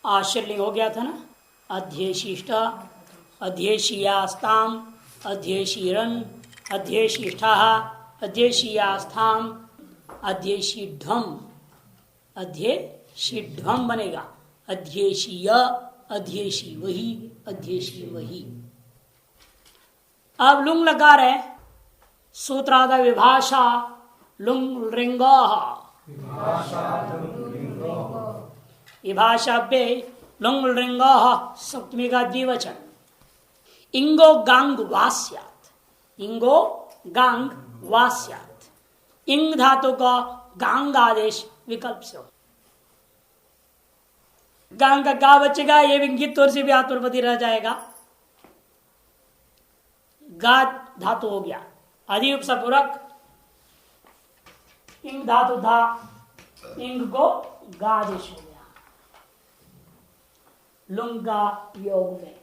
आश्रलिंग हो गया था ना। अध्येशिष्ट, अध्येशीयास्ताम, अध्येशीरन, अध्येशिष्ठा, अध्येशीयास्थाम, अध्येशीढ्वम, अध्येशीढ्वम बनेगा। अध्येशीय, अध्येशी वही, अध्येशी वही। अब लुंग लगा रहे सूत्रादा विभाषा लुंग लिंग, विभाषाभ्य लुंग लिंग सप्तमी का द्विवचन। इंगो गांग वास्यात, इंगो गांग वास्यात। इंग धातु का गांग आदेश विकल्प से हो। गांग का गा बचेगा, ये विंगित तौर से भी आत्मपति रह जाएगा। गा धातु हो गया अधिक पूरक, इंग धातु था, इंग को गा आदेश हो गया लुंगा योग में।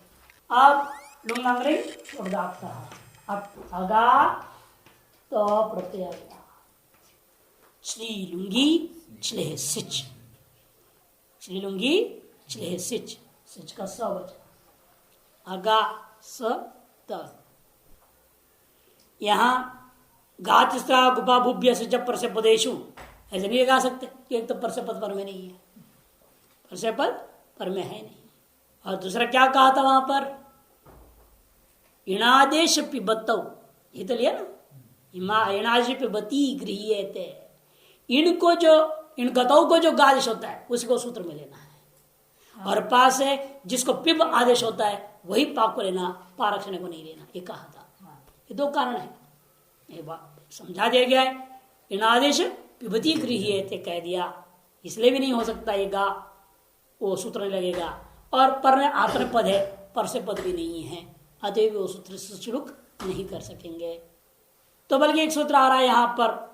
अब लुंगांग्री शब्दार्थ। अब अगा तो प्रत्यय गया। श्रीलुंगी श्लेह सिच, श्रीलुंगी श्लेह सिच, सिच का स वचन अगा स त। यहां गात गुपा भुभ्य से जब परसे पदेशु ऐसे नहीं लगा सकते, एक तो परसे पद पर में नहीं है, परसे पद पर में है नहीं। और दूसरा क्या कहा था वहां पर, इणादेश पिबत्तौ, ये तो लिया ना, इणादेश पिबती गृह्यते। इनको जो इन गतौ को जो गादेश होता है उसको सूत्र में लेना है। और पास है जिसको पिब आदेश होता है वही पाक को लेना, पारक्षण को नहीं लेना, ये कहा था। ये दो कारण है, ये बात समझा दिया गया है। इणादेश पिबती गृह्यते कह दिया, इसलिए भी नहीं हो सकता ये गा, वो सूत्र नहीं लगेगा। और पर आत्म पद है, पर से पद भी नहीं है, अतः वो सूत्र से शुरू नहीं कर सकेंगे। तो बल्कि एक सूत्र आ रहा है यहां पर,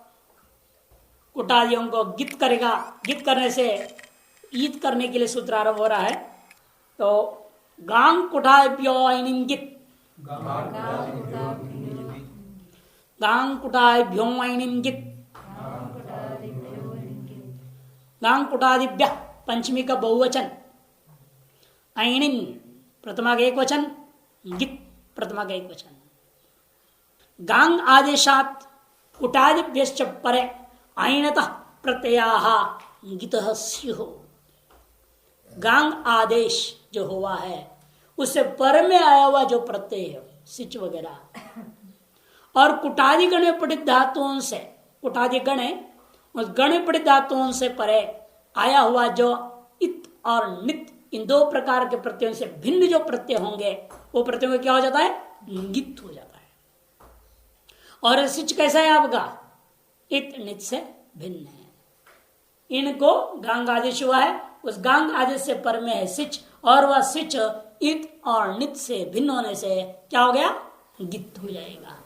कुटादियों को गित करेगा, गित करने से ईद करने के लिए सूत्र आरंभ हो रहा है। तो गांग कुटाभ्यो गित, गांग कुटाभ्यो गित, गांग कुटादिभ्य पंचमी का बहुवचन, ऐनिन प्रथमा का एक वचन, गित प्रथमा का एक वचन। गांग आदेशात कुटादिभ्यश्च परे ऐनतः प्रत्ययाः गितः स्युः। गांग आदेश जो हुआ है उससे पर में आया हुआ जो प्रत्यय है, सिच वगैरह, और कुटादि गण पठित धातुओं से, कुटादि गण उस गण पठित धातुओं से परे आया हुआ जो इत और नित, इन दो प्रकार के प्रत्ययों से भिन्न जो प्रत्यय होंगे वो प्रत्ययों का क्या हो जाता है, गित हो जाता है। और सिच कैसा है आपका, इत नित से भिन्न है। इनको गांग आदेश हुआ है, उस गांग आदेश से पर में है सिच, और वह सिच इत और नित से भिन्न होने से क्या हो गया, गित हो जाएगा।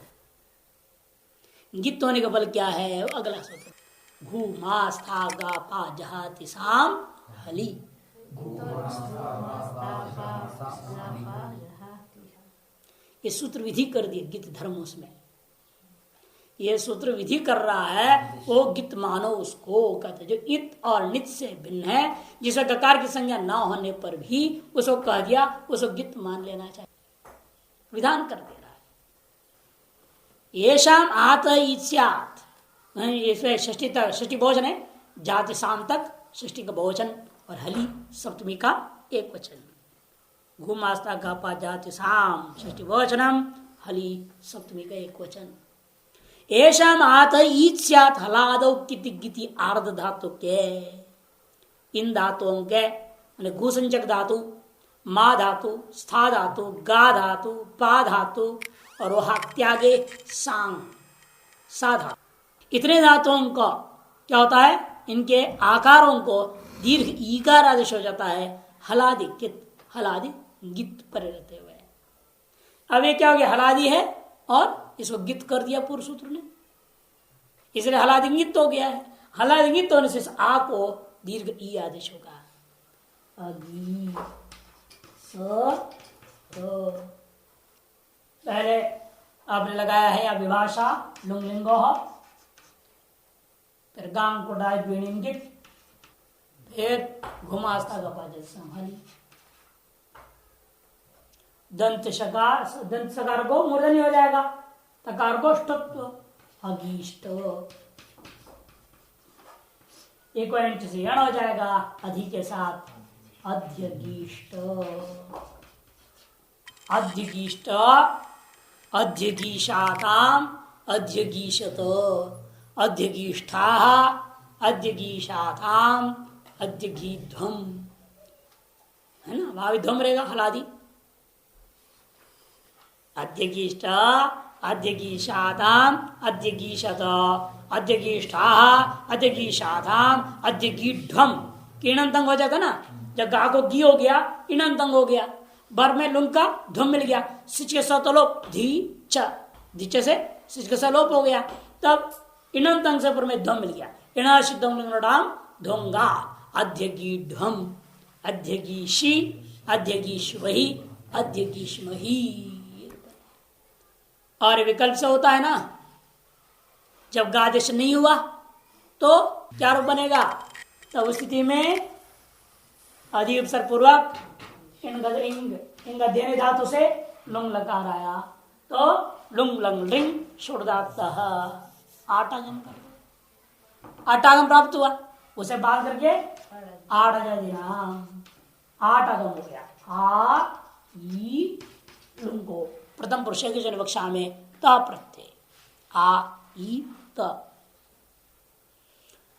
गित होने का बल क्या है, अगला सूत्र, घू मा स्था गा पा जहाति साम हली। ये सूत्र विधि कर दिए गित धर्म, उसमें ये सूत्र विधि कर रहा है, वो गित मानो उसको कहते, जो इत और नित से भिन्न है, जिसे गकार की संज्ञा ना होने पर भी उसको कह दिया, उसको गित मान लेना चाहिए, विधान कर दे रहा है। येषाम आत ईत्स्यात्, इसमें षष्ठी तक, षष्ठी बहुवचन है, जाति शाम तक षष्ठी का बहुवचन, और हली सप्तमी का एक वचन। घुमास्ता गापा जाति शाम षष्ठी बहुवचनम, हली सप्तमी का एक वचन। ऐशाम आत ईत्स्यात् हलादौ किति गिति आर्ध धातु के, इन धातुओं के माने घुसंचक धातु, मा धातु, स्था धातु, गा धातु, पा धातु और वह त्यागे सांग सा धातु, इतने धातुओं का क्या होता है, इनके आकारों को दीर्घ ईकार आदेश हो जाता है, हलादि कित, हलादि गित पर रहते हुए। अब ये क्या हो गया, हलादि है और इसको गित कर दिया पूर्व सूत्र ने, इसलिए हलादिंगित हो गया है। हलादिंगित होने से आ को दीर्घ ई आदेश होगा। अगी पहले आपने लगाया है अभिभाषा लुंगलिंगो, फिर गांग कोडाय द्विनिंगित, फिर घुमास्ता गपाजत संभाली। दंत सकार को मूर्धन्य हो जाएगा, तकार को ष्टत्व अगीष्ट, एक से यण हो जाएगा, अधि के साथ अध्यगीष्ट, अध्यगीष्ट, अध्यगीशाताम अध्यगीशत, अध्यगीष्ठा अध्यगीशाताम अध्यगीध्वम, है ना, वहां भी ध्वम रहेगा हलादि। अध्यगीष्ट अध्यगीशाताम अध्यगीशत, अध्यगीष्ठा अध्यगीशाताम अध्यगीध्वम। इणंतंग हो जाता ना, जब गा को गी हो गया इणंतंग हो गया, बर में लुंग का ध्वम मिल गया, सिच के सलोप धी च, धीचे से सिच के सलोप हो गया, तब इणंतंग से पर में ध्वम मिल गया, इणा सिद्धम लिंगोडाम ध्वंगा, अध्यगीध्वम, अध्यगीशी अध्यगीश्वही अध्यगीष्मही। और विकल्प से होता है ना, जब गादेश नहीं हुआ तो क्या रूप बनेगा, तब उस स्थिति में अधि उपसर्ग पूर्वक इंग देने धातु से लुंग लकार आया, तो लुंग लंग लिंग शुद्धात आटागम कर, आटागम प्राप्त हुआ, उसे बात करके आठ देना, आटागम हो गया। आ ई लुंग को प्रथम पुरुष की जन कक्षा में त प्रत्यय, आ ई त,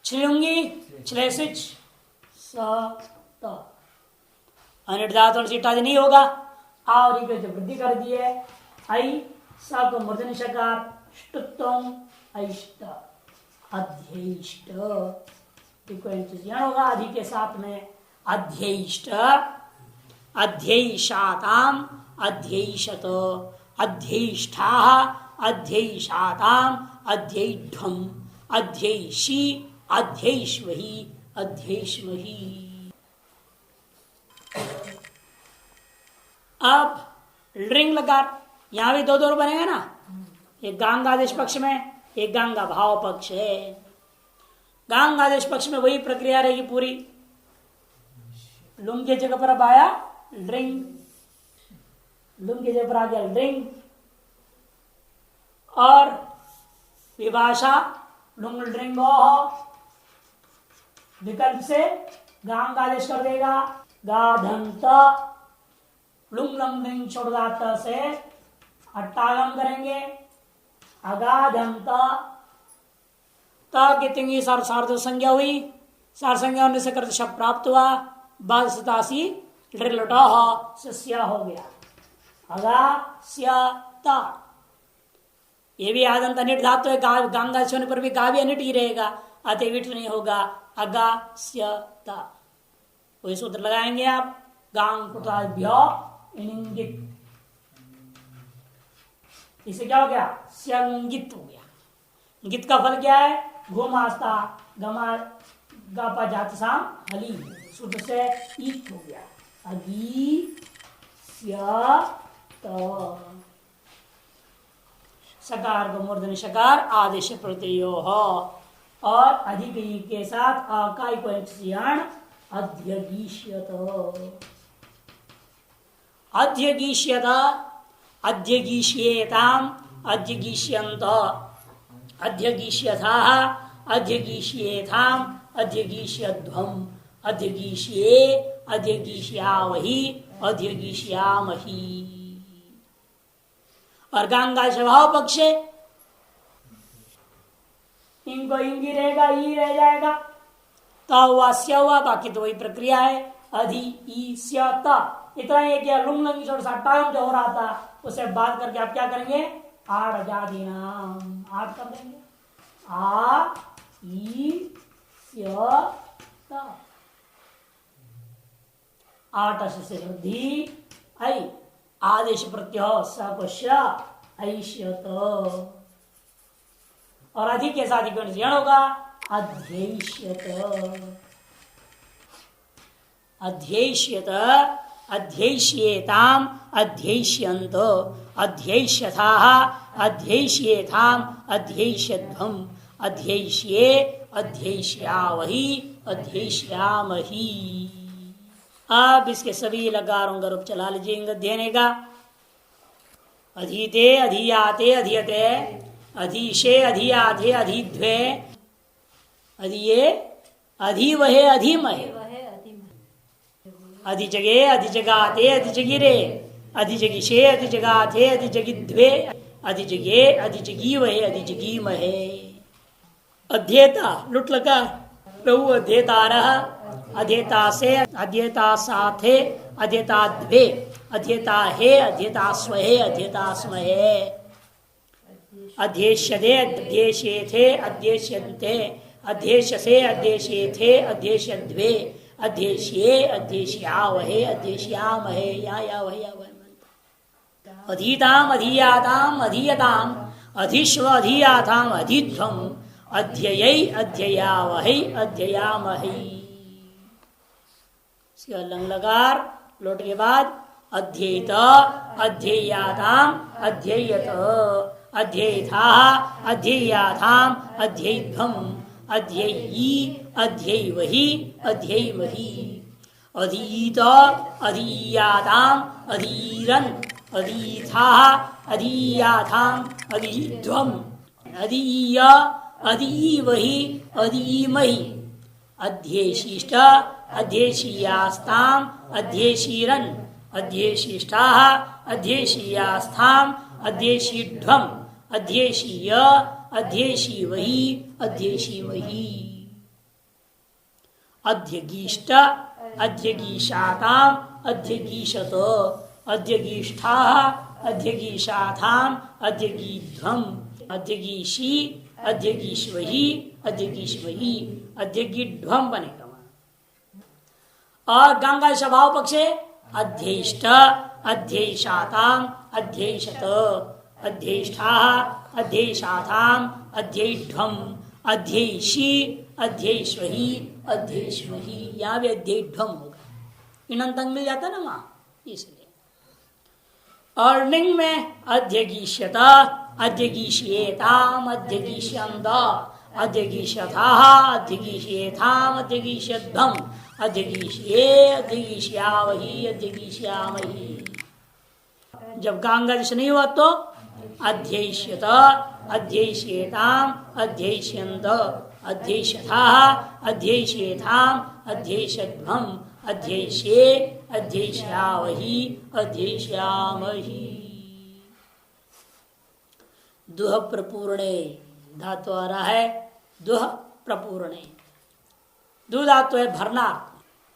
छिलुंगी छिलेसिच स त, अनिर्धातु इत्यादि नहीं होगा, आ और ई को वृद्धि कर दिए, आई स को मूर्धन्य शकार ष्टुत्वम अइष्ट अध्ययिष्ट, होगा अधि के साथ में अध्ययिष्ट, अध्ययिषाताम अध्ययिषत, अध्ययिष्ठा अध्ययिषाताम अध्ययिध्वम, अध्ययिषी अध्ययिष्वही अध्ययिष्मही। अब रिंग लकार, यहां भी दो दो बनेगा ना, एक गांग आदेश पक्ष में, एक गांगा भाव पक्ष है। गांग आदेश पक्ष में वही प्रक्रिया रहेगी पूरी, लुंग के जगह पर अब आया ड्रिंग, लुंग के जगह पर आ गया ड्रिंग, और विभाषा लुंग ड्रिंगो, विकल्प से गांग आदेश कर देगा, गाधंत लुंग लंग ड्रिंग छोड़ से अट्टागम करेंगे, अगाधंत तिंगी सार्थ संज्ञा हुई, सार संज्ञा होने से कर्त शब्द प्राप्त हुआ, बाद सतासी हो गया, अगा स्यता, ये भी आदंत अनिट धातु है, गांगा होने पर भी गा भी अनिट ही रहेगा, अतः विट नहीं होगा, अगा स्यता, वही सूत्र लगाएंगे आप, गांग कुटाभ्यो इनिंगित, इसे क्या हो गया, स्यंगित हो गया। गित का फल क्या है, घुमास्ता गमा गापा जात साम हली, सूत्र से ईट हो गया, अगी सकार को मूर्धन्य शकार आदेश प्रत्ययो हो, और अधिक ई के साथ आकाई को अध्यगीष्यत, अध्यगीष्यत अध्यगीष्येताम अध्यगीष्यन्त, अध्यगीष्यथा अध्यगीष्येथाम अध्यगीष्यध्वम, अध्यगीष्ये अध्यगीष्यावहि अध्यगीष्यामहि। और गांगा स्वभाव पक्ष इनको इंगी रहेगा, ई रह जाएगा, त हुआ स्य हुआ, बाकी तो वही प्रक्रिया है, अधि ई स्य त, इतना ही किया, लुंग लंगी छोड़ टाइम जो हो रहा था उसे बात करके आप क्या करेंगे, आठ जाति नाम आठ कर देंगे, आ ई स्य त, आठ से वृद्धि ऐ, आदेश प्रत्यय स को श ऐष्यत, और अधिक के साथ यण होगा, अध्ययिष्यत, अध्ययिष्यत अध्ययिष्येताम अध्ययिष्यन्त, अध्ययिष्यथाः अध्ययिष्येथाम अध्ययिष्यध्वम, अध्ययिष्ये अध्ययिष्यावहि अध्येष्यामहि। अब इसके सभी लकारों का रूप चला लीजिए देने का। अधीते अधियाते अधियते अधीशे अधियाते अधिध्वे अधिये अधिवहे अधिमहे अधिजगे अधिजगाते अधिजगिरे अधिजगिषे अधिजगाते अधिजगिध्वे अधिजगे अधिजगीवहे अधिजगीमहे। अध्येता लुट लगा प्रभु अध्येतारः अध्येता से अध्येता साथे अध्येता द्वे अध्येता हे अध्येता स्वहे अध्येता स्महे अध्येष्यते अध्येष्येथे अध्येष्यन्ते अध्येष्यसे अध्येष्येथे अध्येष्यद्वे अध्येष्ये अध्येष्यावहे अध्येष्यामहे या वहे अधीताम अधीयाताम अधीयताम अधीश्व अधीयाताम अधीध्वम अध्ययै अध्ययावहै अध्ययामहै। लंग लकार लोट के बाद अध्येत अध्ययाताम अध्ययत अध्येथा अध्ययाताम अध्ययध्वम अध्ययी अध्ययवहि अध्ययमहि अधीत अधीयाताम अधीरन अधीथा अधीयाताम अधीध्वम अधीय अधीवहि अधीमहि अध्येशिष्ट अध्येशीयास्ताम अध्येशीरन अध्येशिष्टाः अध्येशीयास्थाम अध्येशीध्वम अध्येशीय अध्येशीवहि अध्येशीमहि अध्यगीष्ट अध्यगीषाताम अध्यगीषत अध्यगीष्ठाः अध्यगीषाथाम अध्यगीध्वम अध्यगीषी अध्यगीष्वहि अध्यगीष्वहि अध्यगीध्वम बनेगा। और गंगा स्वभाव पक्षे अध्येष्ट अध्येषाताम अध्येषत अध्येष्ठाः अध्येषाताम अध्येध्वम अध्येषी अध्येष्वहि अध्येष्वहि। यहाँ भी अध्येध्वम होगा, इनंतंग मिल जाता ना वहां इसलिए। और लिंग में अध्यगीष्यत अध्यगीष्येताम अध्यगीष्यन्त अध्यगीष्यथाः अध्यगीष्येथाम अध्यगीष्यध्वम अध्यगीष्ये अध्यगीष्यावहि अध्यगीष्यामहि। जब गांगदेश नहीं हुआ तो अध्येष्यत अध्येष्येताम अध्येष्यन्त अध्येष्यथाः अध्येष्येथाम अध्येष्यध्वम अध्येष्ये अध्येष्यावहि अध्येष्यामहि। दुह प्रपूर्णे धातु आ रहा है दुह प्रपूर्णे। दूध धातु है भरना,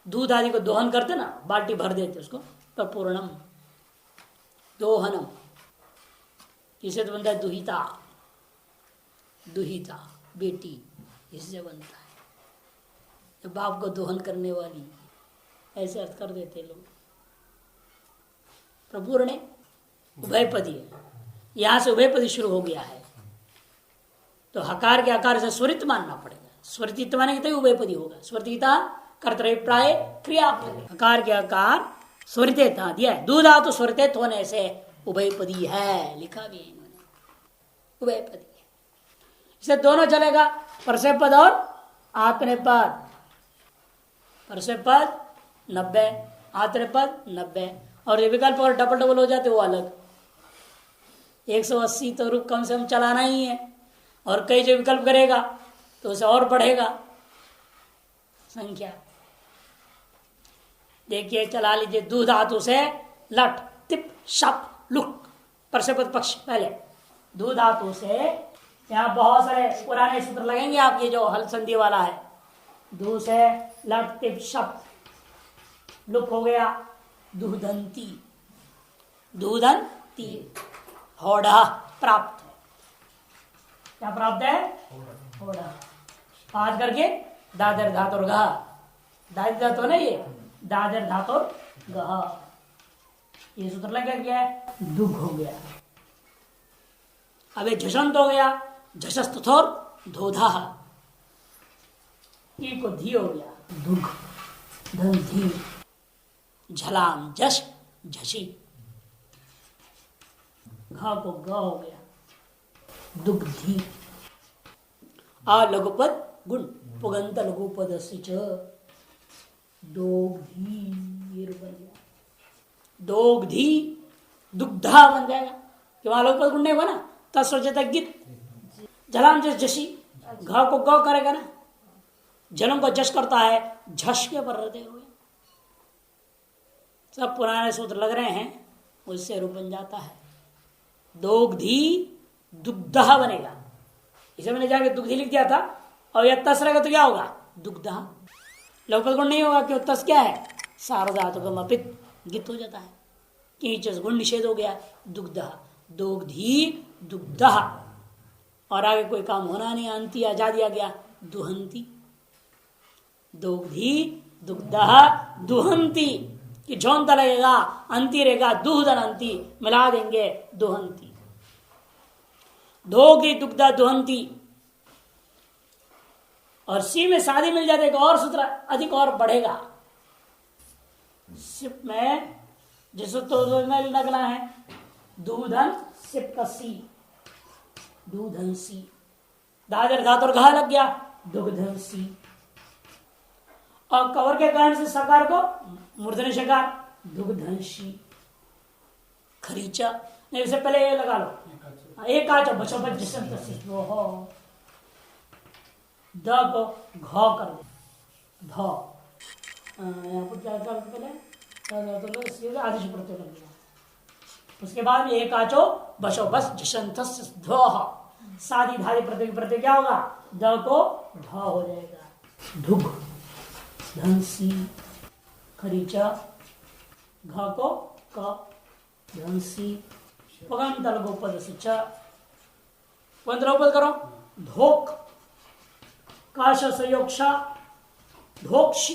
दूध आदि को दोहन करते ना, बाल्टी भर देते उसको प्रपूर्णम दोहनम। इसे तो बनता है दुहिता, दुहिता बेटी इससे बनता है, तो बाप को दोहन करने वाली, ऐसे अर्थ कर देते लोग। प्रपूर्णे उभयपदी है, यहां से उभयपदी शुरू हो गया है तो हकार के आकार से स्वरित मानना पड़ेगा। स्वरित माने तो उभयपदी होगा। स्वरिता कर्तव्यप्राय क्रियापद, हकार के आकार स्वरित दिया है। दूधा तो स्वरित होने से उभयपदी है, लिखा भी है इन्होंने, उभयपदी है। इसे दोनों चलेगा, परसे पद और आत्मने पद। परसे पद 90, आत्मने पद 90, और ये विकल्प और डबल डबल हो जाते वो अलग। 180 तो रूप कम से कम चलाना ही है, और कई जो विकल्प करेगा तो उसे और बढ़ेगा संख्या। देखिए चला लीजिए, दू धातु से लट तिप शप लुक परसेपद पक्ष। पहले दू धातु से यहाँ बहुत सारे पुराने सूत्र लगेंगे आप, ये जो हल संधि वाला है। दू से लट तिप शप लुक हो गया दूधंती, दूधंती होड़ा प्राप्त। क्या प्राप्त है? होड़ा। आज करके दादर धातुर गहा, दादर धातु ना ये, दादर धातुर गहा, ये सूत्र लग गया है, दुख हो गया। अब ये झषंत हो गया, झषस्तथोर धोधा, ये को धी हो गया, दुख धन धी, झलाम जश झसी, घा को ग हो गया दुग्धी। और लघुपद गुण पुगंत लघु पद दोग्धी बन गया, दोग्धी दुग्धा बन जाएगा कि वहां लघु पद गुण नहीं हुआ ना, तत्सृजता गित जलाम जस जशी घ को ग करेगा ना, जलम को जश करता है, झश के पर रहते हुए सब पुराने सूत्र लग रहे हैं, उससे रूप बन जाता है दोग्धी दुग्धा बनेगा। इसे मैंने जाके दुग्धी लिख दिया था और यह तस रहेगा तो क्या होगा दुग्धा, लघुपद गुण नहीं होगा क्यों, तस क्या है सार्वधातुकम अपित गित हो जाता है, कीचस गुण निषेध हो गया, दुग्धा दोग्धी दुग्धा और आगे कोई काम होना नहीं, अंति आ जा दिया गया दुहंती, दोग्धी दुग्धा दुहंती कि झोंता लगेगा अंति रहेगा दुहदन अंति मिला देंगे दुहंती, दोग्धी दुग्धा दुहंती और सी में शादी मिल जाते और सूत्र अधिक और बढ़ेगा। सिप में जिस तो में लगना है दूधन सिप का सी, दूधन सी, दादर धातुर घा लग गया दुग्धन सी, और कवर के कारण से सकार को मूर्धन्य शकार दुग्धंशी खरीचा, नहीं उससे पहले ये लगा लो एक आचा बचो बच जिसम हो द को घ कर दे ध, यहाँ पर क्या कर पहले आदेश प्रत्यय लग गया, उसके बाद में एक आचो बशो बस जिसंत सादी धारी प्रत्यय क्या होगा द को ध हो जाएगा, धुग धंसी खरीचा घ को क धंसी पगंत लघुपद शिक्षा पंद्रह करो धोक काश संयोक्षा धोक्षी,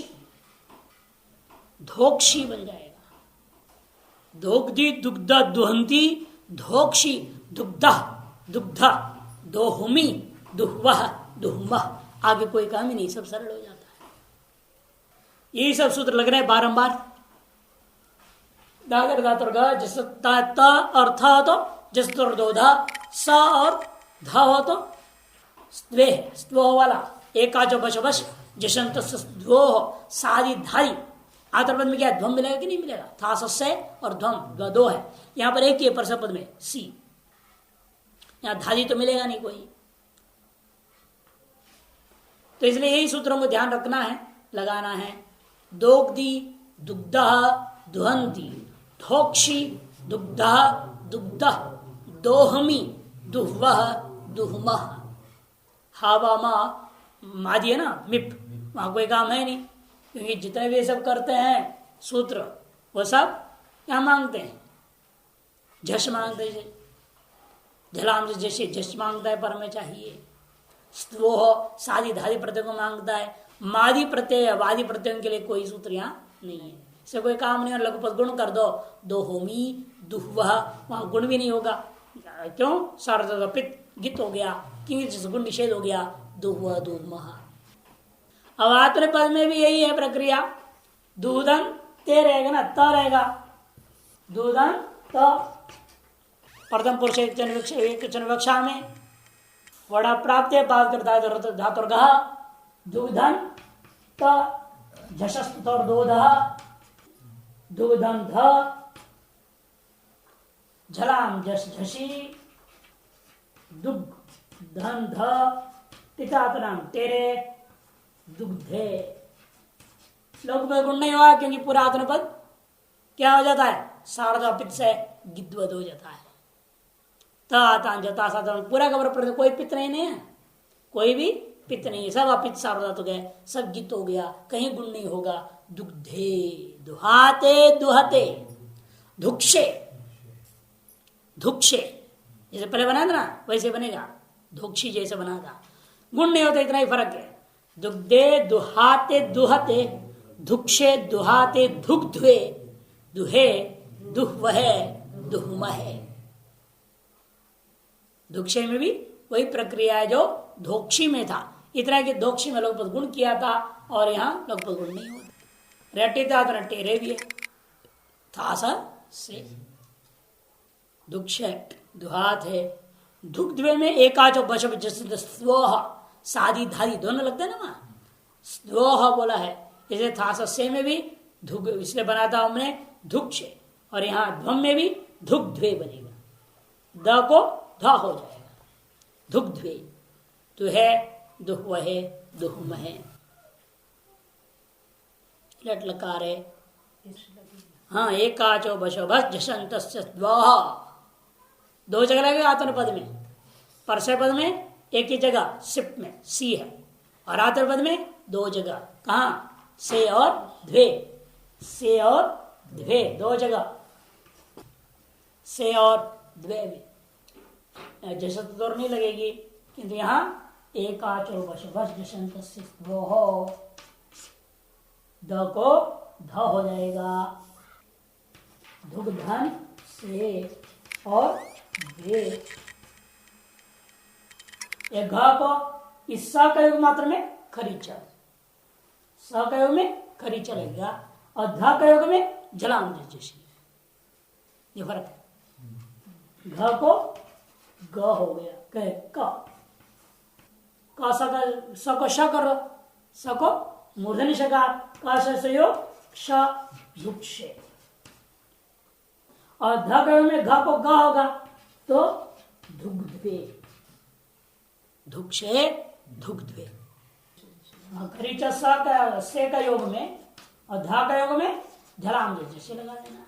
धोक्षी बन जाएगा, दोग्धी दुग्धा दुहंती धोक्षी दुग्धा दुग्धा दोहुमी दुहवह दुहमह, आगे कोई काम ही नहीं, सब सरल हो जाता है। यही सब सूत्र लग रहे हैं बारंबार, दागर दातर गा जिस त और थ हो तो जिस दो धा स और ध हो तो स्त्वे स्त्वो वाला एक आजो बशो बश जशंत हो सादी धारी आतरपद में क्या ध्वम मिलेगा कि नहीं मिलेगा, था सस्य और ध्वम दो है, यहां पर एक ही परसपद में सी, यहां धारी तो मिलेगा नहीं कोई, तो इसलिए यही सूत्रों को ध्यान रखना है, लगाना है। दोग्धी दुग्धा दुहंती धोक्षी दुग्धा दुग्धा दोहमी दुहवह दुहमह, हावा मादी है ना मिप, वहां कोई काम है नहीं, क्योंकि जितने भी सब करते हैं सूत्र वो सब क्या मांगते हैं, झश मांगते हैं, झलाम से जैसे झश मांगता है पर में चाहिए, स्तवोह सादी धादी प्रत्यय को मांगता है, मादी प्रत्यय वादी प्रत्यय के लिए कोई सूत्र यहाँ नहीं है, इससे कोई काम नहीं, और लघुपद गुण कर दो होमी दुहवह, वहां गुण भी नहीं होगा, क्यों सार्वधातुक गित हो गया, क्योंकि जिस गुण निषेध हो गया दुहवह दुहमह। अब आत्म पद में भी यही है प्रक्रिया, दूधन ते रहेगा ना, त रहेगा दूधन त, प्रथम पुरुष एक विवक्षा में वड़ा प्राप्त है बात करता धातुर्गः दूधन त झषस्त और दोधः दूधन ध झलाम झश झशी दुग धन ध पितातनाम तेरे दुग्धे, लोग में गुण नहीं हुआ क्योंकि पूरा आत्मपद क्या हो जाता है सार्वधातुक से गिद्वद हो जाता है, पूरा का कोई पित्त नहीं है, कोई भी पित्त नहीं है, सब अपित सार्वधातुक है, सब गित हो गया, कहीं गुण नहीं होगा। दुग्धे दुहाते दुहते धुक्षे धुक्षे जैसे पहले बना था ना वैसे बनेगा, धुक्षी जैसे बना था, गुण नहीं होता, इतना ही फर्क है। दुग्धे दुहाते दुहते धुक्षे दुहाते धुग्धे दुहे दुहवहे दुहमहे, धुक्षे में भी वही प्रक्रिया है जो धोक्षी में था, इतना कि धोक्षी में लघुपद गुण किया था और यहाँ लघुपद गुण नहीं होता, रेटे था तो टेरे भी है था से दुक्ष दुहात है, दुग्धे में एकाचो बशव सादी धादी दोनों लगते हैं ना वहां, द्वोह बोला है। जैसे था सस्य में भी धुग इसलिए बना था हमने धुक्ष, और यहां ध्वम में भी धुग्ध्वे बनेगा, द को ध हो जाएगा, धुग्ध्वे। दुहे दुहवहे दुहमहे, लट लकार है। हाँ, एकाचो बशो भस जशंत दो जगह लगेगा आत्म पद में, परसय पद में एक ही जगह सिप में सी है, और आत्म पद में दो जगह, कहा से और द्वे, से और द्वे दो जगह, से और द्वे में जैसा तो नहीं लगेगी, किंतु यहाँ एकाचो बशो भस जशंत द को ध हो जाएगा, धुग्धन से और वे। घ को इस स का योग मात्र में खरीचा, स का योग में खरीचा लगेगा, और ध का योग में जलाम जैसी, ये फर्क है। घ को ग हो गया, कह का स को श करो, स को मूर्धनि शकार, का योग क्ष युक्षे, और ध का योग में घ को ग होगा तो धुग्ध्वे, धुक्षे धुग्ध्वे। खरीचा से का योग में और धा का योग में झलाम जैसे लगा देना।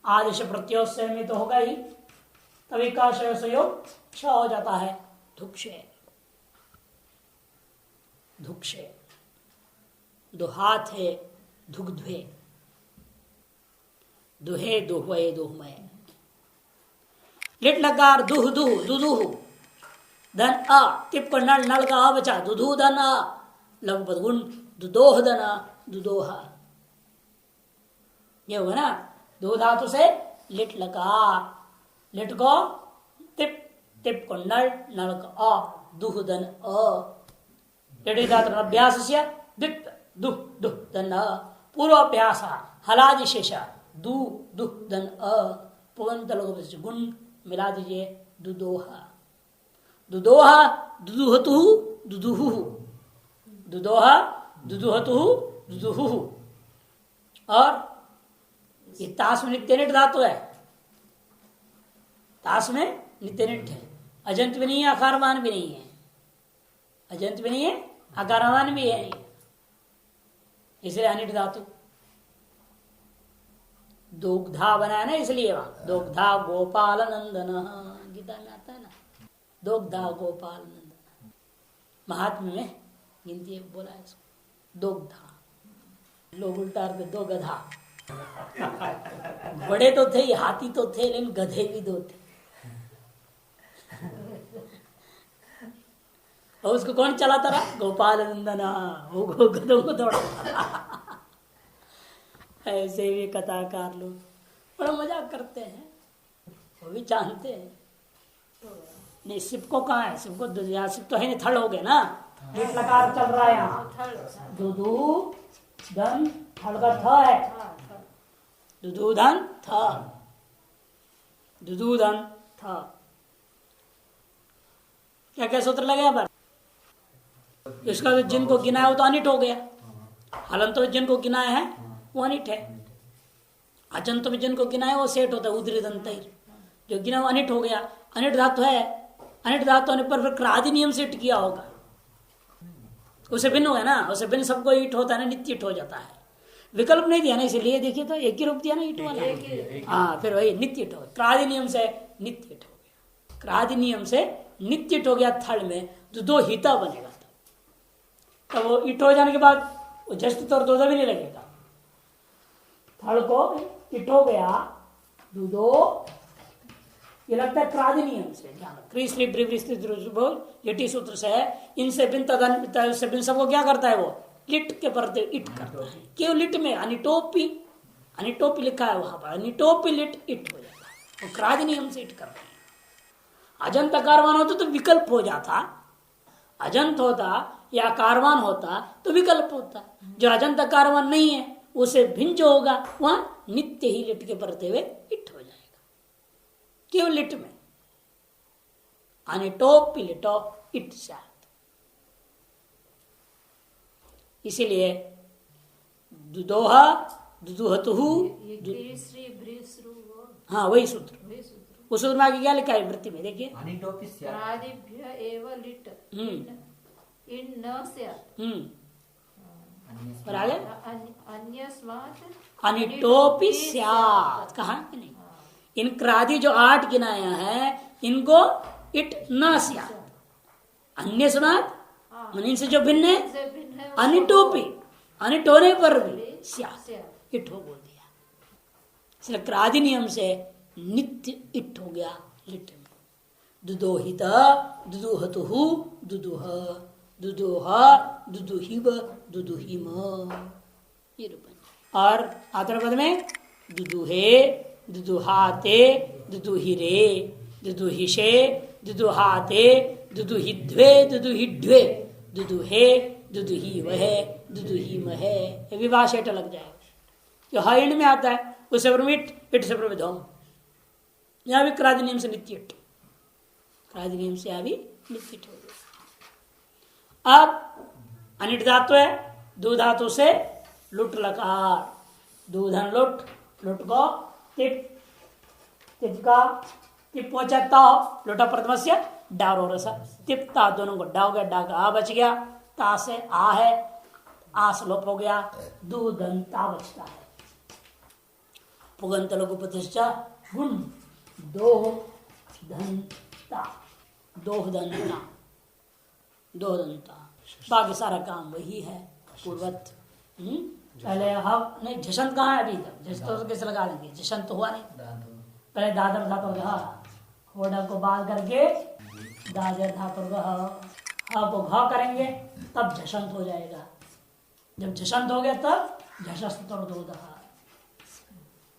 आदेश प्रत्योत्सव में तो होगा ही, तभी का योग क्ष हो जाता है, धुक्षे धुक्षे। दो हाथ है धुग्ध्वे, दुहे दुहवे दुहमय। लिट लकार दुह दुह दुदुह, धन अ टिप को नल, नल का अ बचा, दुधु धन अ, लघुपद गुण दुदोह धन अ दुदोहा, ये होगा ना। दो धातु से लिट लकार, लिट को टिप, टिप को नल, नल का अ, दुह धन अ, लिट धातु अभ्यास से दिप दुह दुह धन अ, पूर्वाभ्यास हलादि शेष दु दुह धन अ, पुगंत लघुपद गुण मिला दीजिए, दुदोहा, दुदोहा दुदुहतु दुदुहु, दुदोहा दुदुहतु दुदुहु। और ये ताश में नित्य निट धातु है, ताश में नित्य निट है, अजंत भी नहीं है, आकारवान भी नहीं है, अजंत भी नहीं है, आकारवान भी है, इसलिए अनिट धातु। दुग्धा बनाया ना, इसलिए वहां दुग्धा गोपाल नंदन, गीता में आता है ना, दुग्धा गोपाल नंदन। महात्म्य में गिनती बोला है इसको, दुग्धा। लोग उल्टा अर्थ दो गधा, बड़े तो थे, हाथी तो थे, लेकिन गधे भी दो थे। और उसको कौन चलाता रहा? गोपाल नंदन, वो गधों को दौड़ा। ऐसे भी कथाकार लोग बड़ा मजाक करते हैं, वो भी जानते हैं। नहीं, सिप को कहाँ है? सिप को सिप तो है नहीं, थड़ हो गए ना, एक लकार चल रहा है यहाँ, दुदू धन, थड़ का थ है, दुदूधन था, दुदूधन था। क्या क्या सूत्र लगे पर? इसका तो जिनको गिनाया वो तो अनिट हो गया, हलंत तो जिनको गिनाया है वो अनिट है, अजंत में जिनको गिनाया वो सेठ होता है, उदरी दंत जो गिना वो अनिट हो गया। अनिट धातु है, अनिट धातु होने पर फिर क्रादि नियम से इट किया होगा, उसे भिन्न हो गया ना, उसे भिन्न सबको ईट होता है ना, नित्य ईट हो जाता है। विकल्प नहीं दिया ना, इसलिए देखिए तो एक ही रूप दिया ना ईट वाला, हाँ, फिर वही नित्य ईट हो गया, क्रादि नियम से नित्य ईट हो गया, क्रादि नियम से नित्य ईट हो गया। थड़ में तो दो हिता बनेगा, तब वो ईट हो जाने के बाद वो जस्ट तो दो भी नहीं लगेगा। थड़ को ईट हो गया, दो ये लगता है क्रादि नियम से, लिटी सूत्र से है, इनसे बिन तदन से बिन सबको क्या करता है वो लिट के परते इट करता है, केवल लिट में अनिटोपी, अनिटोपी लिखा है वहां पर, अनिटोपी लिट इट हो जाता है, वो क्रादि नियम से इट करते हैं। अजंत कारवान होता तो विकल्प हो जाता, अजंत होता या कारवान होता तो विकल्प होता, जो अजंत कारवान नहीं है उसे भिन्न जो होगा वहां नित्य ही लिट के परते हुए इट हो जाएगा, केवल लिट में। अनिटो पिलिटो इट स्यात्। इसीलिए दुदोह दुदुहतु, हाँ वही सूत्र। उस सूत्र में आगे क्या लिखा है वृत्ति में देखिए, और आगे अनिटोपि स्यात् कहा कि नहीं। इन क्रादि जो 8 गिनाया है इनको इट न स्यात्, अन्य समात इनसे जो भिन्न है अनिटोपि, अनिट होने पर भी स्यात् इट हो बोल दिया। इसलिए क्रादि नियम से नित्य इट हो गया लिट। दुदोहित दुदुहतु दुदुह दुदोह दुदुहिव दुदुहिम, ये रूप। और आतरपद में दुदुहे दुदुहाते दुदुहिरे दुदुहिषे दुदुहाते दुदुहिद्वे दुदुहिड्वे दुदुहे दुदुहीवहे दुदुहीमहे, विवाह शेट लग जाएगा। जो हाइंड में आता है उसे प्रमिट इट से प्रविधम, यहां भी क्रादि नियम से नित्य इट, क्रादि नियम से यहां भी नित्य इट हो गया। अब अनिट धातु है, दू धातु से लुट लकार, दूधन लुट, लुट को तिप, तिप का तिप पहुंचा ताव, लुटा प्रथम से डारो रस, तिप ता दोनों को डा हो गया, डा का आ बच गया, ता से आ है, आ से लोप हो गया, दूधन ता बचता है। पुगंत लघु प्रतिष्ठा गुण दो धनता, दो धनता, दो दंता, बाकी सारा काम वही है पूर्वत। पहले हम नहीं, झषंत कहाँ है अभी तक, झषंत तो कैसे लगा लेंगे, झषंत तो हुआ नहीं, पहले दादर धातु होड़ा को बाल करके दादर धातु को घ करेंगे तब झषंत हो जाएगा। जब झषंत हो गया तब झषस्त दो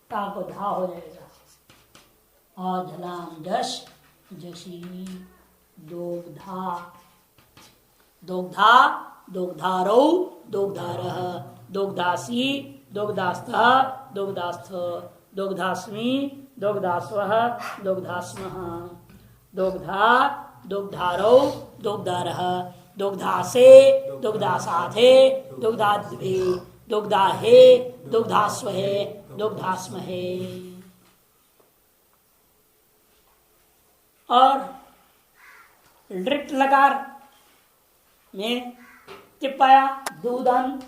ता को धा हो जाएगा। और झलाम जश जशी दोग्धा, दोग्धा दोग्धारौ दोग्धारः दोग्धासी दोग्धास्तः दोग्धास्थ दोग्धास्मि दोग्धास्वः दोग्धास्मः दोग्धा दोग्धारौ दोग्धारः दोग्धासे दोग्धासाथे दोग्धाद्भे दोग्धाहे दोग्धास्वहे दोग्धास्महे। और लृट लकार में टिप्पाया दूधन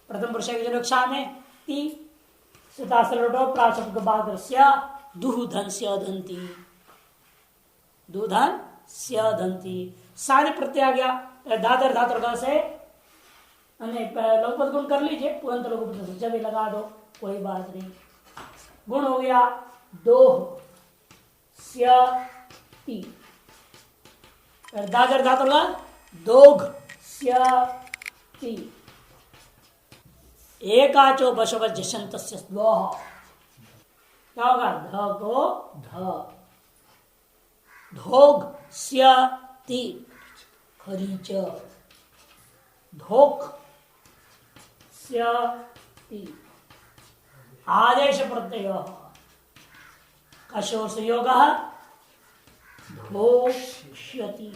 प्रथम पुरुष की रक्षा में ती सुतासलटो प्रासप बाद्रस्य दुधन स्यधंती, दूधन स्यधंती सारे प्रत्यय आ गया। दादर धातुर्गा से लोकपद गुण कर लीजिए, पुरंत लोकपद जब लगा दो कोई बात नहीं। गुण हो गया दो स्यति, दादर धातुर्गा दोघ स्यति, एकाचो बशवच जशंत क्या होगा, ध को ध, धोग स्यति खरीच, धोक स्यति आदेश प्रत्यय कशोर से योग धोक्ष्यति,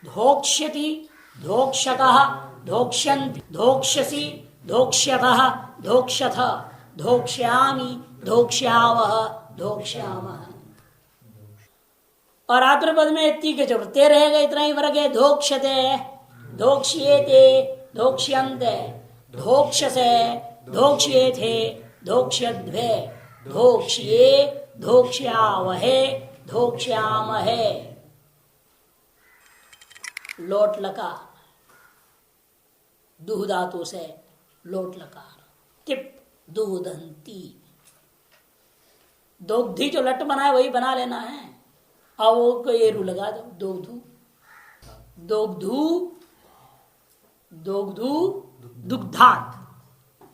धोक्ष्यति धोक्षतः धोक्ष्यन्ति धोक्ष्यसि धोक्ष्यतः धोक्ष्यथ धोक्ष्यामि धोक्ष्यावः धोक्ष्यामः। और आत्मपद में ती के जो ते रहेगा इतना ही फर्क है। धोक्षते धोक्ष्येते धोक्ष्यन्ते धोक्षसे धोक्ष्येथे धोक्ष्यद्वे धोक्ष्ये धोक्ष्यावहे धोक्ष्यामहे। लोट लकार दुह धातु से लोट लकार टिप दुहदंती, दोग्धी जो लट बना है वही बना लेना है। अब वो को ये रू लगा दो, दोग्धू दोग्धू दोग्धू दुग्धात,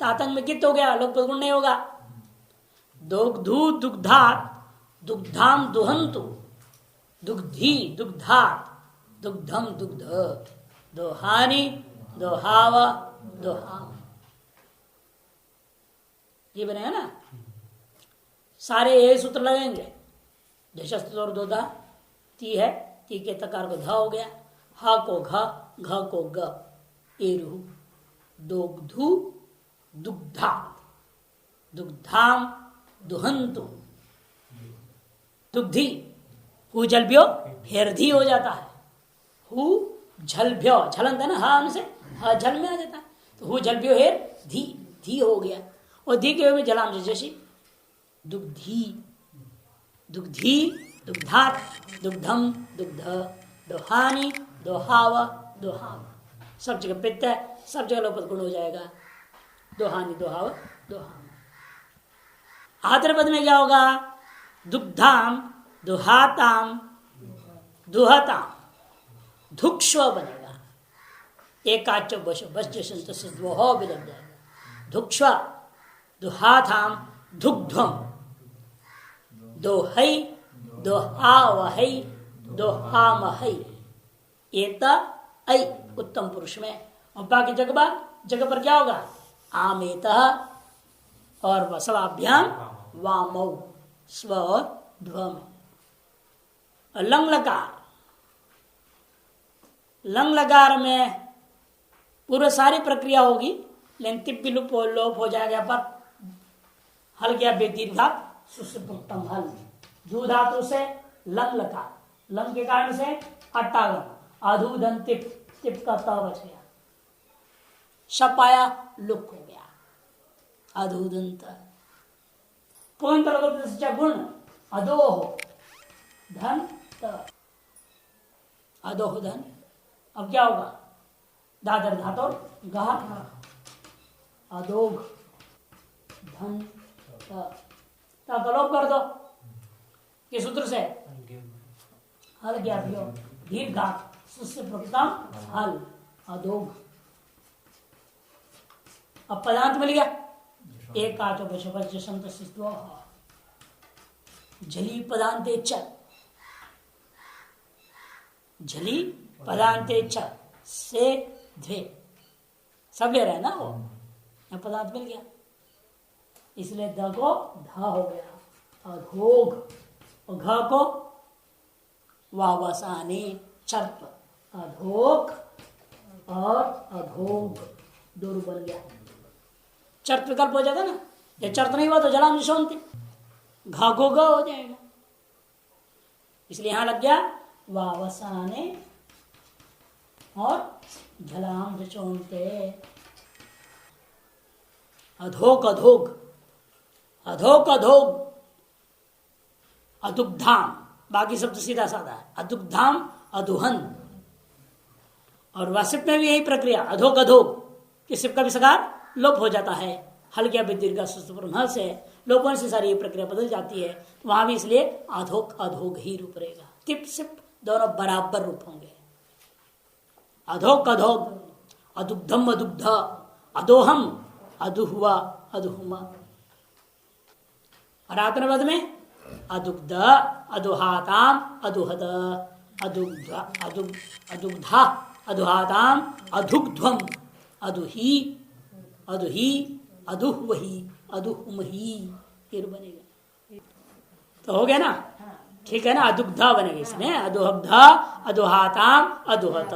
तातंग में कित हो गया, लोक गुण नहीं होगा। दोग्धू दुग्धात दुग्धाम दुहंतु दुग्धी दुग्धात दुग्धम दुग्ध दोहानी दोहाव दोहाम, ये बनेगा ना। सारे ये सूत्र लगेंगे, जशस्त और दोधा ती है, ती के तकार को ध हो गया, हा को घ को ग, एरु दोग्धु दुग्धा, दुग्धाम दुहंतु, दुग्धी, हु जलभ्यो हेरधी हो जाता है, हु झलभ्यो, झलंत है ना हा से, हा झल में आ जाता है, तो हु झलभ्यो हेर धी, धी हो गया, और धी के में जलाम जैसी दुग्धी, दुग्धी, दुग्धात, दुग्धम, दुग्ध, दोहानी, दोहाव, दोहाव, सब जगह पित्त है, सब जगह लोपद गुण हो जाएगा, दोहानी, दोहाव, दोहाव। आदरपद में क्या होगा? दुग्धाम, दुहाताम, दुहताम, धुक्ष्व बनेगा, एकाचो बशो बस जैसे से द्वो भी लग जाएगा, धुक्ष्व, दुहाताम, दुग्धम, दोहई, दोहावहै, दोहामहै, एता ऐ उत्तम पुरुष में। और बाकी जगह पर क्या होगा? आमेतः और वसवाभ्याम वामौ, स्व और ध्व में। लंग लकार, लंग लकार में पूरा सारी प्रक्रिया होगी, लेकिन तिप विलुप लोप हो जाएगा पर हल गया बेदीर्घा सुसुप्तम हल, धू धातु से लंग लकार, लंग के कारण से अट्टागम, अधूधन तिप, तिप का त बच गया, शप आया लुक हो गया, अधूदंत। पूर्ण गुण अधोह धन त, अधोह धन। अब क्या होगा? दादर धातु गहा, अधोघ धन त, लोप कर दो किस सूत्र से? हल गया दीर्घा सुस्य प्रकृतम हल, अधोघ। अब पदांत मिल गया, एक काचो बशवच संत सिद्ध झली पदांते च, झली पदांते च से ध्वे, सब ले रहे ना वो, पदांत मिल गया, इसलिए द को ध हो गया, अधोघ, और घ को वावसाने चर्प, अधोघ और अधोघ दो बन गया, चर्त विकल्प हो जाएगा ना, ये चर्त नहीं हुआ तो जलाम निशोनते घा को ग हो जाएगा, इसलिए यहां लग गया वावसाने और झलाम निशोनते, अधोक अधोग, अधोक अधोग, अदुग्धाम, बाकी सब तो सीधा साधा है, अदुग्धाम अधुहन। और वासिप में भी यही प्रक्रिया, अधोक अधोग, किस का भी सकार लोप हो जाता है, हल गया दीर्घ हल से लोप होने से सारी ये प्रक्रिया बदल जाती है, तो वहां भी इसलिए अधोक अधोग ही रूप रहेगा, तिप सिप दोनों बराबर रूप होंगे, अधोक अधोग, अदुग्धम अदुग्ध, अदोहम अदुहुआ अदुहुमा। और आत्मपद में अदुग्ध, अदुहाताम, अदुहद, अदुग्ध, अदुग्धा, अदुहाताम, अदुग्ध्वम, अदुही, अदुही, अदुहवही, अदुहुमही, ये बनेगा। तो हो गया ना, ठीक है ना, अदुग्धा बनेगा इसमें, अदुहब्धा, अदुहाताम, अदुहत,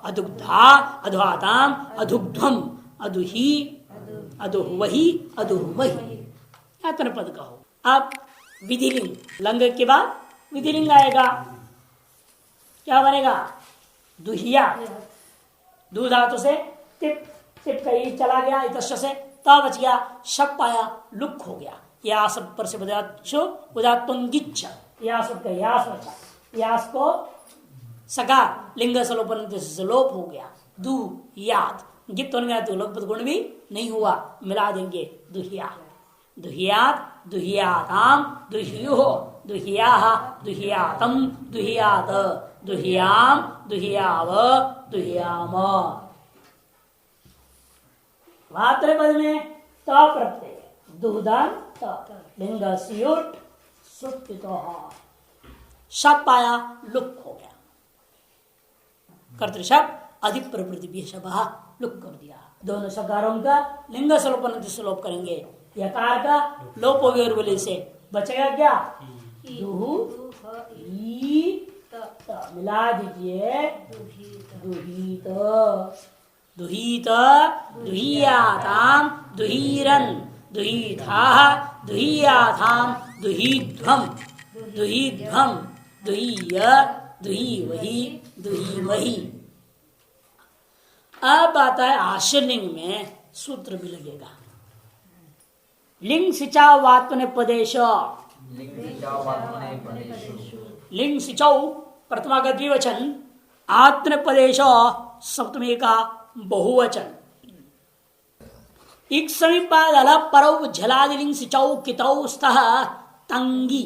अदुग्धा, अदुहाताम, अदुग्ध्वम, अदुही, अदुहवही, अदुहुमही, आत्मन पद का हो। अब विधिलिंग, लंग के बाद विधिलिंग आएगा, क्या बनेगा? दुहिया, दू धातु से टिप, टिप का ई चला गया, इतश्य से ता बच गया, शप पाया लुक हो गया, या सब पर से उदात्तुंगिच्छ, या सब का यास बचा, यास को सकार लिंग सलोपन से लोप हो गया, दू याद गित बन गया, तो लोकपद गुण भी नहीं हुआ, मिला देंगे दुहिया, दुहियात, दुहियाताम, दुहियो, दुहियाह, दुहियातम, दुहियात, दुहियाम, दुहियाव, दुहियाम। मात्रपद में त प्रत्यय, दुहदान लिंग स्यूट सुप्तितो, शब पाया लुक हो गया, कर्तृशब अधिक प्रवृत्ति शबा लुक कर दिया, दोनों सकारों का लिंग सलोपन से लोप करेंगे, यकार का लोप हो गया से बचेगा क्या? मिला दीजिए दुहित दुहित दुहियाताम दुहीरन दुहिता दुहियाताम दुहिध्वम दुहिध्वम दुहीय दुहीवही दुहीमही। अब आता है आश्रलिंग में सूत्र भी लगेगा। लिंग सिचावात्मने पदेश लिंग सिचौ प्रथमा का द्विवचन आत्मनेपदेश सप्तमी का बहुवचन। एक समीपाद अलग परौ झलादिलिंग सिचौ कितौ स्तः तंगी।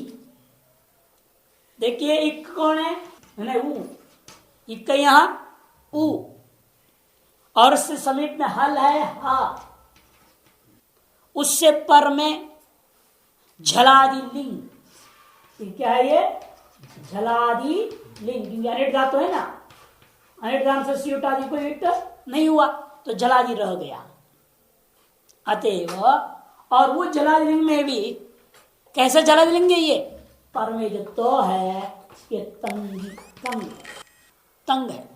देखिए एक कौन है ऊ, एक यहां ऊ और उससे समीप में हल है हा, उससे पर में झलादि लिंग। क्या है ये झलादि लिंग, क्योंकि अनिट धातु है ना, अनिट धातु से सीट आदि को इट नहीं हुआ तो जलादि रह गया। अतएव और वो जलादि लिंग में भी कैसे जलादि लिंग है ये पर में जो तो है ये तंगी तंग है।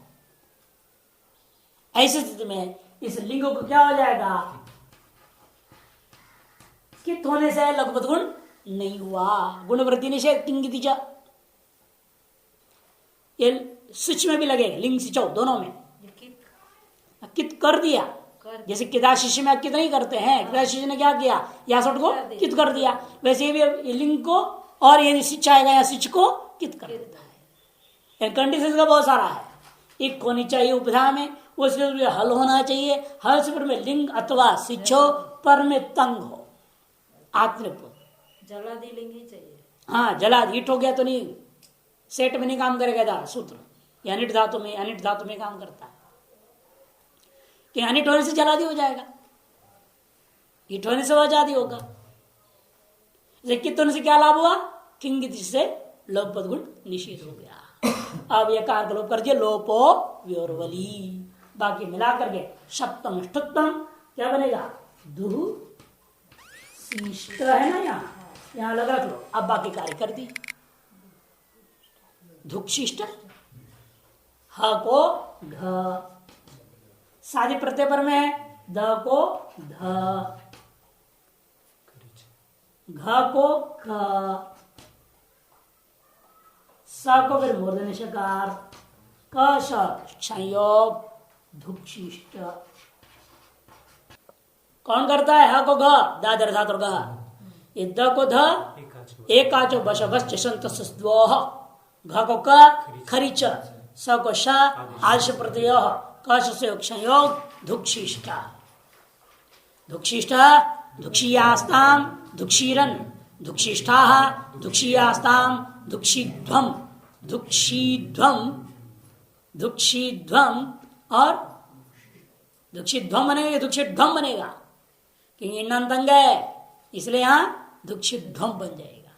ऐसी स्थिति में इस लिंग को क्या हो जाएगा, कित होने से लघुपत गुण नहीं हुआ, गुण वृद्धि निषेध किंग ये स्विच में भी लगेगा, लिंग सिचौ दोनों में कित कर दिया। जैसे किदा शिष्य में कित नहीं करते हैं, किदा शिष्य ने क्या किया या सट को कित कर दिया, वैसे ये भी लिंग को और यदि शिक्षा आएगा या शिच को कित कर देता है। कंडीशन का बहुत सारा है, एक होनी चाहिए उपधा में, उसके हल होना चाहिए, हल से पर में लिंग अथवा शिक्षो पर में तंग हो आत्मनिर्भर जलादि लिंग ही चाहिए। हाँ जलादि ईट हो गया तो नहीं, सेट में नहीं काम करेगा सूत्र, या अनिट धातु में काम करता है कि अनिट होने से जलादि हो जाएगा, ईट होने से वजादि होगा। कित होने से क्या लाभ हुआ, किंग से लोप पद गुण निषेध हो गया। अब यह कार लोप कर दिया लोपो व्योरवली, बाकी मिला करके सप्तम अष्टोत्तम क्या बनेगा दुहु शिष्ट है ना, यहाँ लगा रख लो। अब बाकी कार्य कर दी धुक्षिष्ट ह को घ, साधि प्रत्यय पर में द को ध, घ को ख, स को फिर मूर्धन्य शकार, क संयोग धुक्षिष्ट। कौन करता है ह को ग दादर धातु ग, ये द को ध एक आचो बश बस चंत द्वोह, घ को क खरीच, स को श आश प्रत्यय, क से संयोग धुक्षिष्ट। धुक्षिष्ट धुक्षीयास्ताम धुक्षीरन धुक्षिष्ठा धुक्षीयास्ताम धुक्षीध्वम धुक्षीध्वम धुक्षीध्वम और धुक्षिध्वम बनेगा, धुक्षिध्वम बनेगा क्योंकि तंग है इसलिए यहां धुक्षिध्वम बन जाएगा।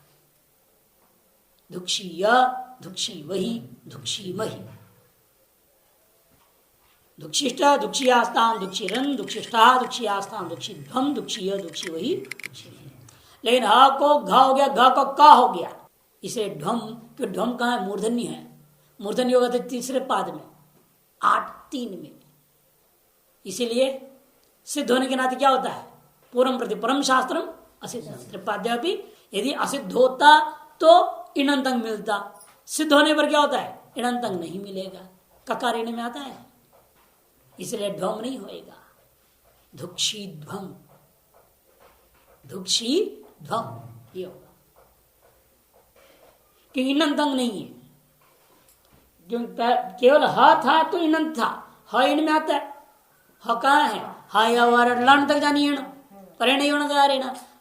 धुक्षीय धुक्षी वही धुक्षी मही, धुक्षिष्ट धुक्षीयास्ताम धुक्षीरन धुक्षिष्ठा धुक्षीयास्ताम धुक्षीध्वम धुक्षीय धुक्षी वही धुक्षी। लेकिन ह को घ हो गया, घ को क हो गया, इसे ध्वम, तो ध्वम कहाँ है मूर्धन्य है, मूर्धन्य होगा तो तीसरे पाद में 8-3 में, इसीलिए सिद्ध होने के नाते क्या होता है पूर्व प्रति परम शास्त्रम असिद्ध त्रिपाद्यापि। यदि असिद्ध होता तो इणंतंग मिलता, सिद्ध होने पर क्या होता है इणंतंग नहीं मिलेगा, ककार इण में आता है, इसलिए ध्वम नहीं होएगा। धुक्षी ध्वम धुक्षी ध्वम ये होगा क्योंकि इणंतंग नहीं है, केवल ह था तो इणंत था, ह इण में आता है, ह कहाँ है हा या लण तक जानी इण परिण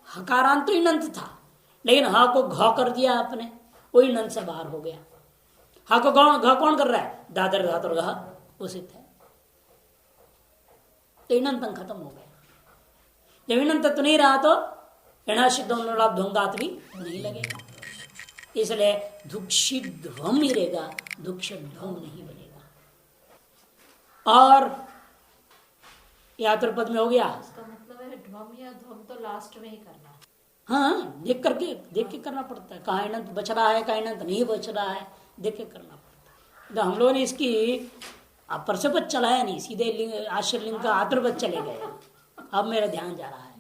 हकारांत तो इणंत था, लेकिन ह को घ कर दिया आपने, वो इणंत से बाहर हो गया। ह को घ कौन कर रहा है दादर धातुर घ उसित है, तो इणंतंग खत्म हो गया। जब इणंत तो नहीं रहा तो इणा सिद्ध ध्वंगात भी नहीं लगेगा, इसलिए धुक्षिध्वम ही रहेगा, धुक्षध्वम नहीं बनेगा। और यात्र पद में हो गया, इसका मतलब है ध्वम या ध्वम तो लास्ट में ही करना है। हाँ देख के करना पड़ता है, कहाँ इणंत बच रहा है कहाँ इणंत नहीं बच रहा है, देख के करना पड़ता। तो हम लोगों ने इसकी परसपद चलाया नहीं, सीधे आश्रय लिंग का आतृपद चले गए। अब मेरा ध्यान जा रहा है,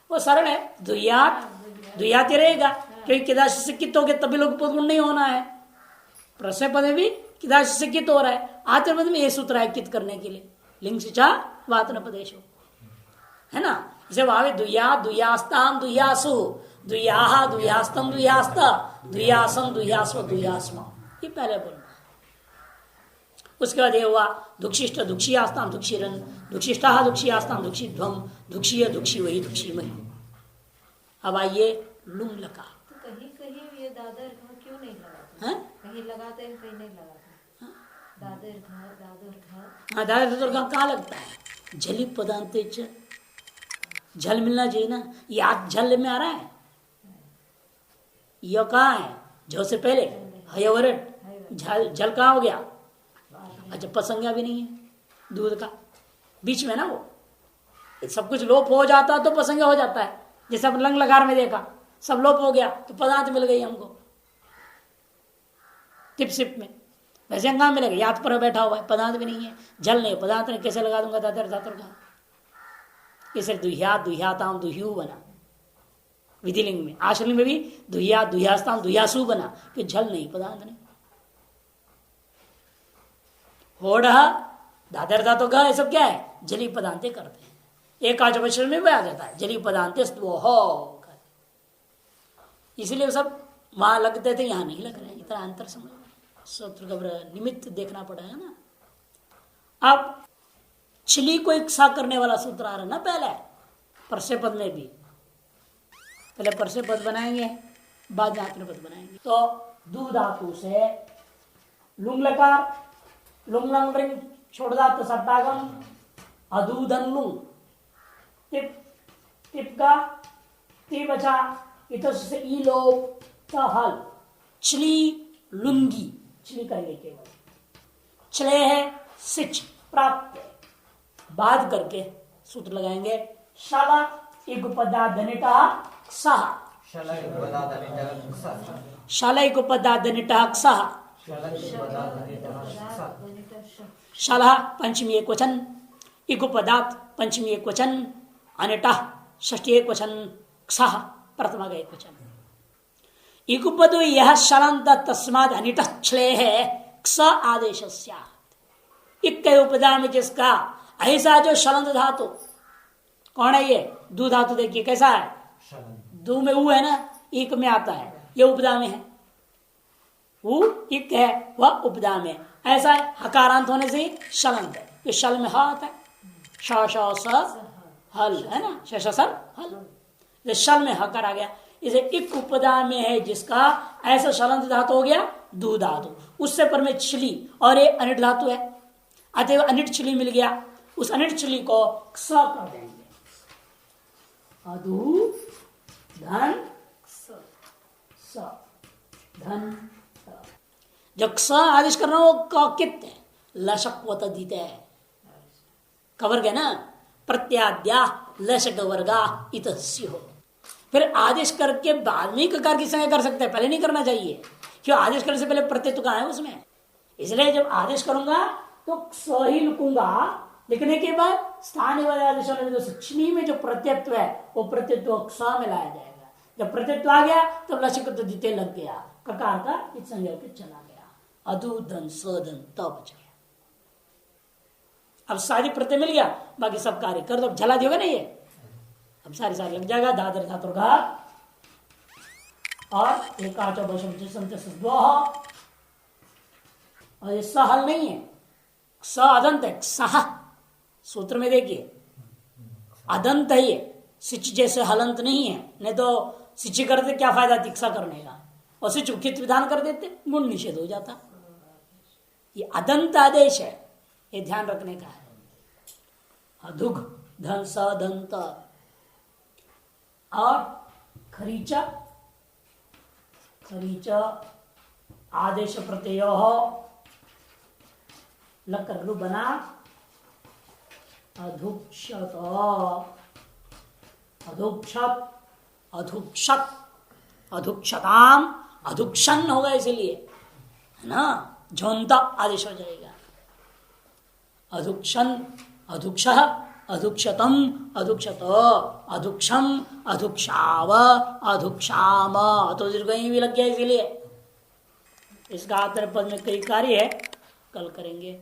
वो सरल है, द्वियात ही रहेगा, क्योंकि किदाश से कित हो गए तभी लोग गुण नहीं होना है। प्रसपद में भी किदाश से कित हो रहा है, आतृपद में ये सूत्र है कित करने के लिए, लिंग से चा वातन पदेश है ना। जैसे भावे दुया दुयास्ताम दुयासु, दुयाहा दुयास्तम दुयास्ता, दुयासम दुयास्व दुयास्म, ये पहले बोलना। उसके बाद ये हुआ दुक्षिष्ट दुक्षियास्ताम दुक्षिरन, दुक्षिष्टा दुक्षियास्ताम दुक्षिध्वम, दुक्षीय दुक्षी वही दुक्षीमय। अब आइए लुंग लका। तो कहीं कहीं ये दादर घा क्यों नहीं लगाते हैं? कहीं लगाते हैं कहीं नहीं लगाते। दादर घा हाँ दादर घा कहाँ लगता है? जली पदांत जल मिलना चाहिए ना, याद जल में आ रहा है, यह कहाँ है? जो से पहले हयवरट जल कहाँ हो गया? अच्छा पसंज्ञा भी नहीं है दूध का, बीच में ना वो सब कुछ लोप हो जाता तो पसंज्ञा हो जाता है। जैसे अब लंग लगार में देखा सब लोप हो गया तो पदार्थ मिल गई हमको टिप सिप में, वैसे कहाँ मिलेगा? याद पर बैठा हुआ है, पदार्थ भी नहीं है, जल नहीं, पदार्थ नहीं, कैसे लगा दूंगा दादर धातुर का? इसे दुह्यात दुह्याताम दुह्यू बना विधिलिंग में, आश्रलिंग में भी दुह्यात दुह्यास्ताम दुह्यासु बना, कि जल नहीं पदार्थ नहीं। होड़ दादर धातु का ये सब क्या है? जली पदांते करते हैं। एक आज वचन में भी आ जाता है जली पदांते हो, इसलिए सब वहां लगते थे, यहाँ नहीं लग रहे, इतना अंतर समझ सूत्र का निमित्त देखना पड़ेगा ना। अब छिली को इक्सा करने वाला सूत्र आ रहा है ना, पहले परसे पद में भी, पहले परसे पद बनाएंगे बाद में पद बनाएंगे। तो दू धातु से लुंग लकार, लुंग लंग रिंग छोड़ धातु सट्टागम अदूधन लुंग, टिप टिप का ती बचा, इतर से ई लोप हल, छली लुंगी, छली करेंगे केवल, छले है सिच प्राप्त, बाध करके सूत्र लगाएंगे शाला एक उपदा धनिटा सह, शाला एक उपदा धनिटा सह, शाला पंचमी एक वचन, एक उपदात पंचमी एक वचन, अनिटा षष्ठी एक वचन, क्षः प्रथमा का एक वचन। इकुपदो यह शलंत तस्माद अनिट छले है क्ष आदेश इक उपदा में जिसका ऐसा जो शलंत धातु कौन है? ये दू धातु देखिए कैसा है, दू में ऊ है ना, इक में आता है, ये उपदा में है, ऊ इक है वह उपदा में, ऐसा है हकारांत होने से शलंत है, ये शल में हा आता है, श हल है ना, शशर हल, शल में हकार आ गया, इसे इक उपदा में है जिसका ऐसा शलंत धातु हो गया दू धातु, उससे पर में छिली और ये अनिट धातु है, अतएव अनिट छिली मिल गया, उस अनिट छिली को स कर देंगे, अधु धन स धन, जब स आदेश करना वो कित है, लशक दीते है, कवर गया ना, प्रत्याद्या लशक वर्गा इतस्य हो। फिर आदेश करके बाद में ककार की संज्ञा कर सकते हैं, पहले नहीं करना चाहिए, क्यों? आदेश करने से पहले प्रत्यय तुका है उसमें, इसलिए जब आदेश करूंगा तो स ही लिखूंगा, लिखने के बाद स्थानीय वाले आदेश लक्ष्मी में जो प्रत्यत्व है वो प्रत्यत्व स में लाया जाएगा, जब प्रत्यत्व आ गया तो लशक तो द्वितीय लग गया, ककार का इस संज्ञा के चला गया, अधुधन सधन तब बच गया। अब सारी प्रत्यय मिल गया, बाकी सब कार्य कर दो, झला दियोगे ना ये, अब सारी लग जाएगा, दादर धातुर का और एकाचो बशम और ये सहल नहीं है, स अदंत है, सह सूत्र में देखिए अदंत है ये, सिच जैसे हलंत नहीं है, नहीं तो सिच करते क्या फायदा तिक्सा करने का, और सिच उचित विधान कर देते गुण निषेध हो जाता, ये अदंत आदेश है, ये ध्यान रखने का है। अधुग धन सदंत और खरीचा, खरीचा आदेश प्रत्यय लकर लु बना अधुक्षत, अधुक्षत अधुक्षत अधुक्षताम अधुक्षण होगा, इसीलिए ना, झोंता आदेश हो जाएगा। अधुक्षन, अधुक्ष, अधुक्षतम, अधुक्षत, अधुक्षम, अधुक्षाव, अधुक्षाम, तो दीर्घई भी लग गया, इसीलिए इसका आतर पद में कई कार्य है, कल करेंगे।